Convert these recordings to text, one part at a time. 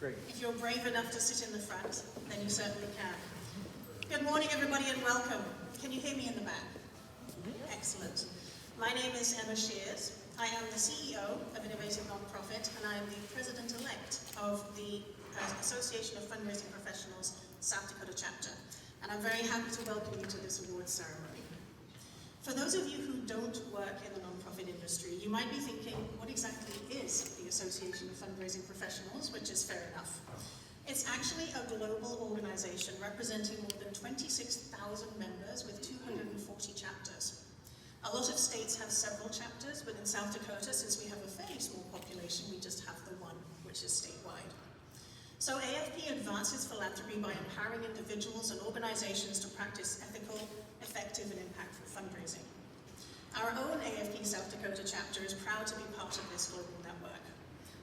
Great. If you're brave enough to sit in the front, then you certainly can. Good morning, everybody, and welcome. Can you hear me in the back? Excellent. My name is Emma Shears. I am the CEO of Innovative Nonprofit, and I am the President-elect of the Association of Fundraising Professionals, South Dakota chapter. And I'm very happy to welcome you to this awards ceremony. For those of you who don't work in the nonprofit industry, you might be thinking, what exactly is the Association of Fundraising Professionals, which is fair enough. It's actually a global organization representing more than 26,000 members with 240 chapters. A lot of states have several chapters, but in South Dakota, since we have a fairly small population, we just have the one, which is statewide. So AFP advances philanthropy by empowering individuals and organizations to practice ethical, effective, and impactful fundraising. Our own AFP South Dakota chapter is proud to be part of this global network.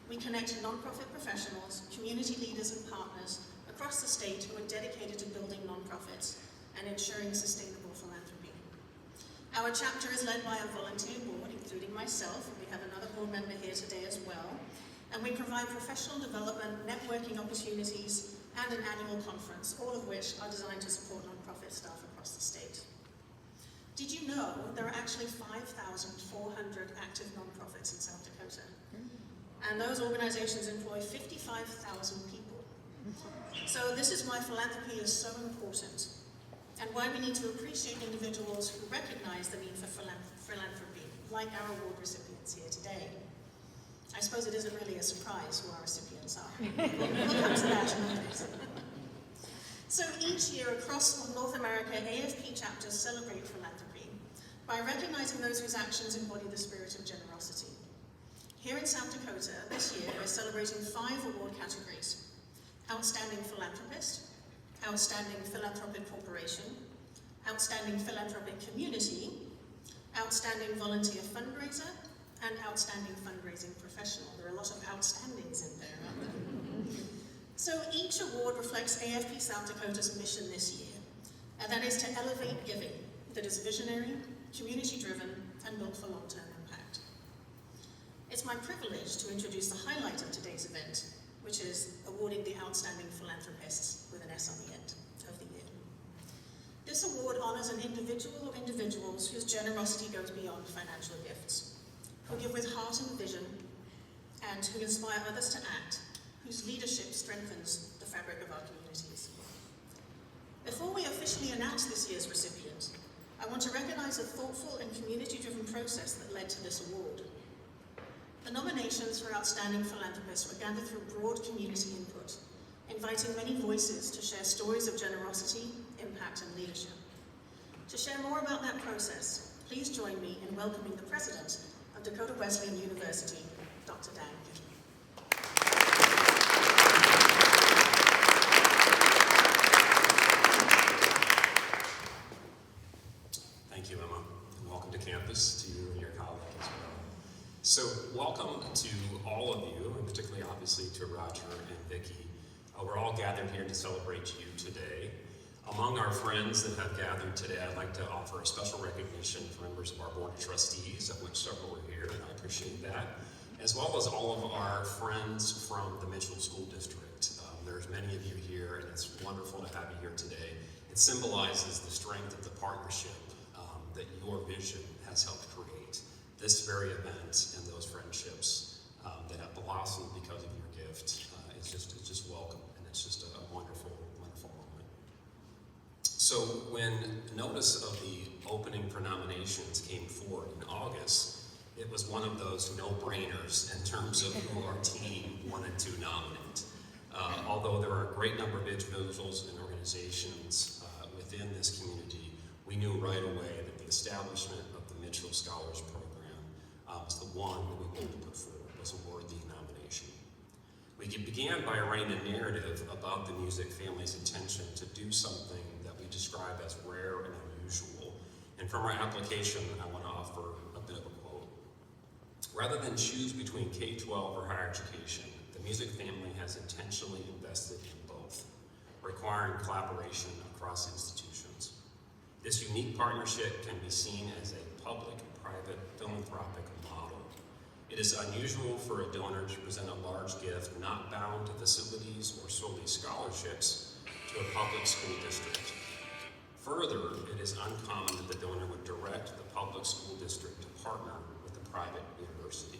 We connect nonprofit professionals, community leaders, and partners across the state who are dedicated to building nonprofits and ensuring sustainable philanthropy. Our chapter is led by a volunteer board, including myself, and we have another board member here today as well. And we provide professional development, networking opportunities, and an annual conference, all of which are designed to support nonprofit staff across the state. Did you know there are actually 5,400 active nonprofits in South Dakota? And those organizations employ 55,000 people. So this is why philanthropy is so important, and why we need to appreciate individuals who recognize the need for philanthropy, like our award recipients here today. I suppose it isn't really a surprise who our recipients are. We'll come to that in a minute. So each year across North America, AFP chapters celebrate philanthropy by recognizing those whose actions embody the spirit of generosity. Here in South Dakota, this year, we're celebrating 5 award categories: Outstanding Philanthropist, Outstanding Philanthropic Corporation, Outstanding Philanthropic Community, Outstanding Volunteer Fundraiser, and Outstanding Fundraising Professional. There are a lot of outstandings in there, aren't there? So each award reflects AFP South Dakota's mission this year, and that is to elevate giving that is visionary, community-driven, and built for long-term impact. It's my privilege to introduce the highlight of today's event, which is awarding the Outstanding Philanthropists with an S on the end of the year. This award honors an individual or individuals whose generosity goes beyond financial gifts, who give with heart and vision, and who inspire others to act, whose leadership strengthens the fabric of our communities. Before we officially announce this year's recipient, I want to recognize a thoughtful and community-driven process that led to this award. The nominations for Outstanding Philanthropists were gathered through broad community input, inviting many voices to share stories of generosity, impact, and leadership. To share more about that process, please join me in welcoming the President of Dakota Wesleyan University, Dr. Dan Vicki. Thank you, Emma, and welcome to campus, to you and your colleague as well. So welcome to all of you, and particularly obviously to Roger and Vicki. We're all gathered here to celebrate you today. Among our friends that have gathered today, I'd like to offer a special recognition for members of our Board of Trustees, of which several are here, and I appreciate that, as well as all of our friends from the Mitchell School District. There's many of you here, and it's wonderful to have you here today. It symbolizes the strength of the partnership that your vision has helped create. This very event and those friendships that have blossomed because of your gift it's just welcome, and it's just a wonderful, wonderful moment. So when notice of the opening for nominations came forward in August, it was one of those no-brainers in terms of who our team wanted to nominate. Although there are a great number of individuals and organizations within this community, we knew right away that the establishment of the Mitchell Scholars Program was the one that we wanted to put forward, was a worthy nomination. We began by writing a narrative about the Musick family's intention to do something that we describe as rare and unusual. And from our application, I want to offer a bit of a quote. Rather than choose between K-12 or higher education, the Musick family has intentionally invested in both, requiring collaboration across institutions. This unique partnership can be seen as a public-private philanthropic model. It is unusual for a donor to present a large gift not bound to facilities fees or solely scholarships to a public school district. Further, it is uncommon that the donor would direct the public school district to partner with a private university.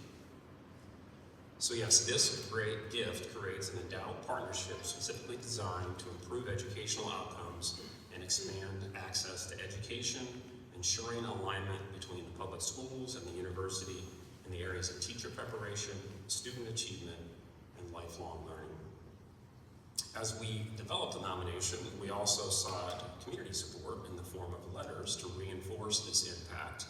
So yes, this great gift creates an endowed partnership specifically designed to improve educational outcomes and expand access to education, ensuring alignment between the public schools and the university in the areas of teacher preparation, student achievement, and lifelong learning. As we developed the nomination, we also sought community support in the form of letters to reinforce this impact.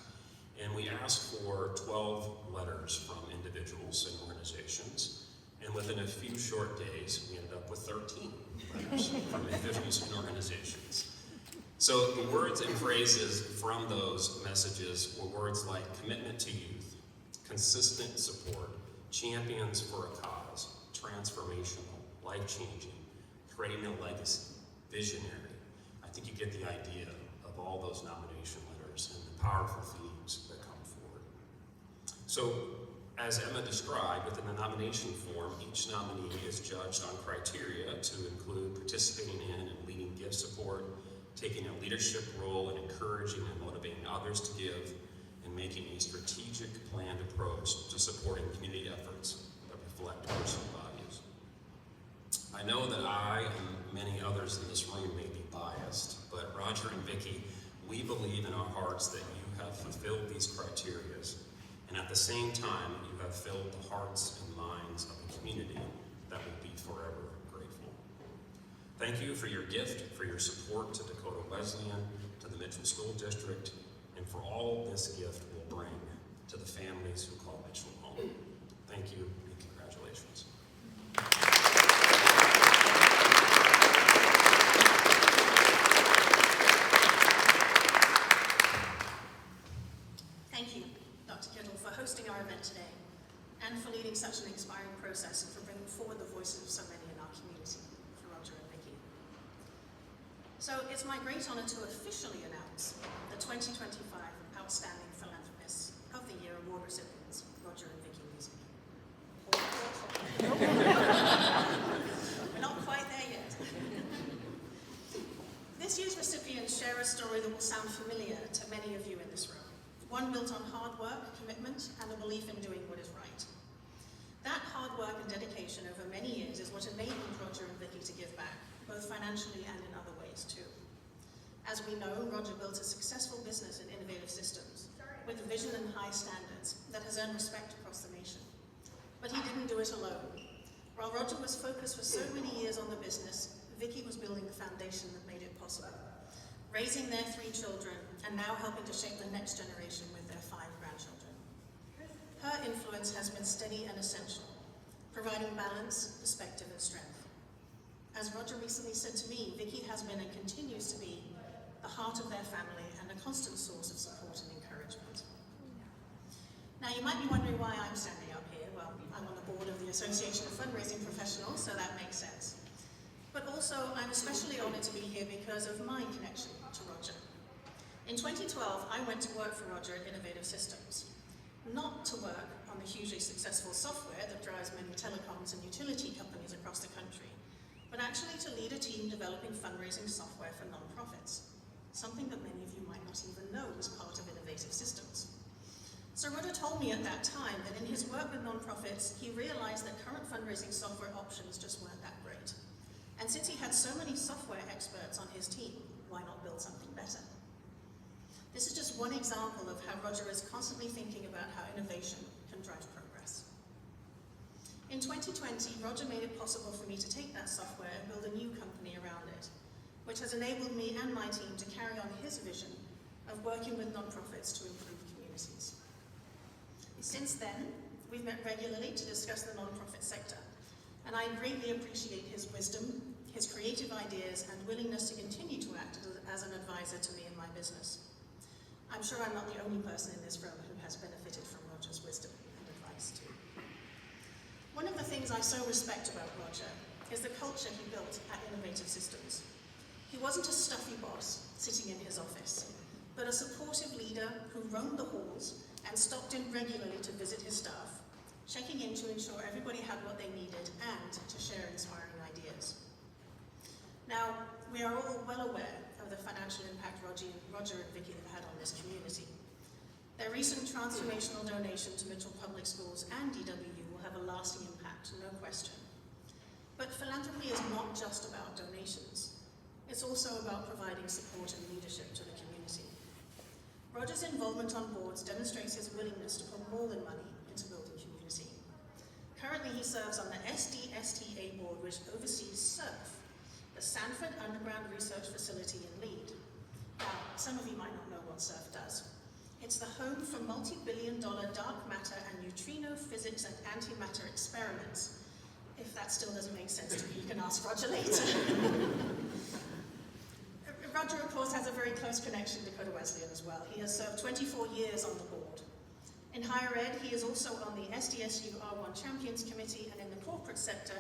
And we asked for 12 letters from individuals and organizations. And within a few short days, we ended up with 13 letters from individuals and organizations. So the words and phrases from those messages were words like commitment to youth, consistent support, champions for a cause, transformational, life-changing, creating a legacy, visionary. I think you get the idea of all those nomination letters and the powerful themes that come forward. So, as Emma described, within the nomination form, each nominee is judged on criteria to include participating in and leading gift support, taking a leadership role in encouraging and motivating others to give, and making a strategic planned approach to supporting community efforts that reflect personal values. I know that I and many others in this room may be biased, but Roger and Vicki, we believe in our hearts that you have fulfilled these criteria, and at the same time, you have filled the hearts and minds of a community that will be forever grateful. Thank you for your gift, for your support to Dakota Wesleyan, to the Mitchell School District, and for all this gift will bring to the families who call Mitchell home. Thank you and congratulations. Thank you, Dr. Kittle, for hosting our event today and for leading such an inspiring process and for bringing forward the voices of so many in our community, for Roger and Vicki. So it's my great honor to officially announce the 2025 Outstanding Philanthropists of the Year Award recipients, Roger and Vicki Musick. We're not quite there yet. This year's recipients share a story that will sound familiar to many of you in this room. One built on hard work, commitment, and a belief in doing what is right. That hard work and dedication over many years is what enabled Roger and Vicki to give back, both financially and in other ways too. As we know, Roger built a successful business in innovative systems, with a vision and high standards that has earned respect across the nation. But he didn't do it alone. While Roger was focused for so many years on the business, Vicki was building the foundation that made it possible, raising their 3 children, and now helping to shape the next generation with their 5 grandchildren. Her influence has been steady and essential, providing balance, perspective, and strength. As Roger recently said to me, Vicki has been and continues to be the heart of their family and a constant source of support and encouragement. Now, you might be wondering why I'm standing up here. Well, I'm on the board of the Association of Fundraising Professionals, so that makes sense. But also, I'm especially honored to be here because of my connection to Roger. In 2012, I went to work for Roger at Innovative Systems, not to work on the hugely successful software that drives many telecoms and utility companies across the country, but actually to lead a team developing fundraising software for nonprofits, something that many of you might not even know was part of Innovative Systems. So Roger told me at that time that in his work with nonprofits, he realized that current fundraising software options just weren't that great. And since he had so many software experts on his team, why not build something better? This is just one example of how Roger is constantly thinking about how innovation can drive progress. In 2020, Roger made it possible for me to take that software and build a new company around it, which has enabled me and my team to carry on his vision of working with nonprofits to improve communities. Since then, we've met regularly to discuss the nonprofit sector, and I greatly appreciate his wisdom, his creative ideas, and willingness to continue to act as an advisor to me in my business. I'm sure I'm not the only person in this room who has benefited from Roger's wisdom and advice too. One of the things I so respect about Roger is the culture he built at Innovative Systems. He wasn't a stuffy boss sitting in his office, but a supportive leader who roamed the halls and stopped in regularly to visit his staff, checking in to ensure everybody had what they needed and to share inspiring ideas. we are all well aware of the financial impact Roger and Vicki have had on this community. Their recent transformational donation to Mitchell Public Schools and DWU will have a lasting impact, no question. But philanthropy is not just about donations. It's also about providing support and leadership to the community. Roger's involvement on boards demonstrates his willingness to put more than money into building community. Currently, he serves on the SDSTA board, which oversees SURF, the Sanford Underground Research Facility in Lead. Now, some of you might not know what SURF does. It's the home for multi-billion-dollar dark matter and neutrino physics and antimatter experiments. If that still doesn't make sense to you, you can ask Roger later. Roger, of course, has a very close connection to Dakota Wesleyan as well. He has served 24 years on the board. In higher ed, he is also on the SDSU R1 Champions Committee, and in the corporate sector,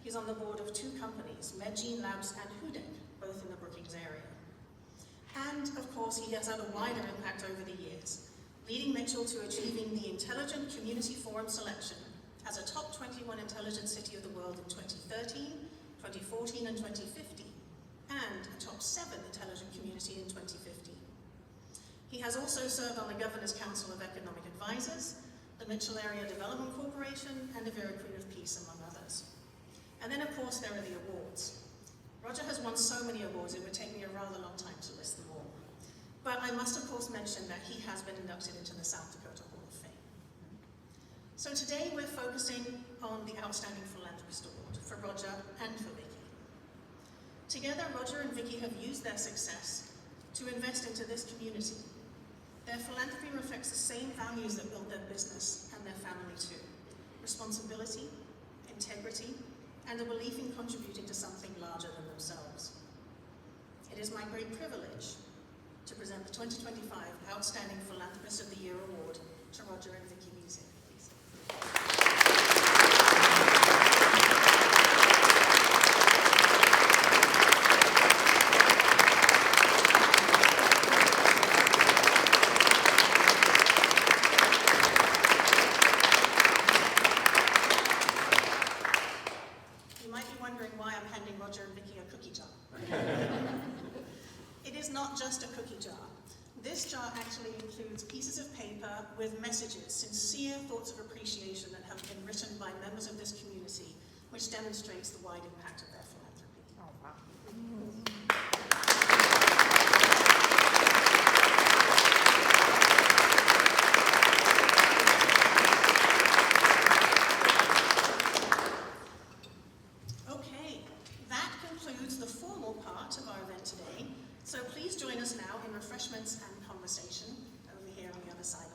he's on the board of 2 companies, MedGene Labs and Hudek, both in the Brookings area. And, of course, he has had a wider impact over the years, leading Mitchell to achieving the Intelligent Community Forum selection as a top 21 intelligent city of the world in 2013, 2014, and 2015, and a top 7 intelligent community in 2015. He has also served on the Governor's Council of Economic Advisors, the Mitchell Area Development Corporation, and the Vera Queen of Peace, among others. And then, of course, there are the awards. Roger has won so many awards, it would take me a rather long time to list them all. But I must, of course, mention that he has been inducted into the South Dakota Hall of Fame. So today we're focusing on the Outstanding Philanthropist Award for Roger and for Vicki. Together, Roger and Vicki have used their success to invest into this community. Their philanthropy reflects the same values that built their business and their family too: responsibility, integrity, and a belief in contributing to something larger than themselves. It is my great privilege to present the 2025 Outstanding Philanthropist of the Year Award to Roger and Vicki Musick, please. You might be wondering why I'm handing Roger and Vicki a cookie jar. It is not just a cookie jar. This jar actually includes pieces of paper with messages, sincere thoughts of appreciation that have been written by members of this community, which demonstrates the wide impact of their philanthropy. Oh, wow. Okay, that concludes the formal part of our event today. So please join us now in refreshments and conversation over here on the other side.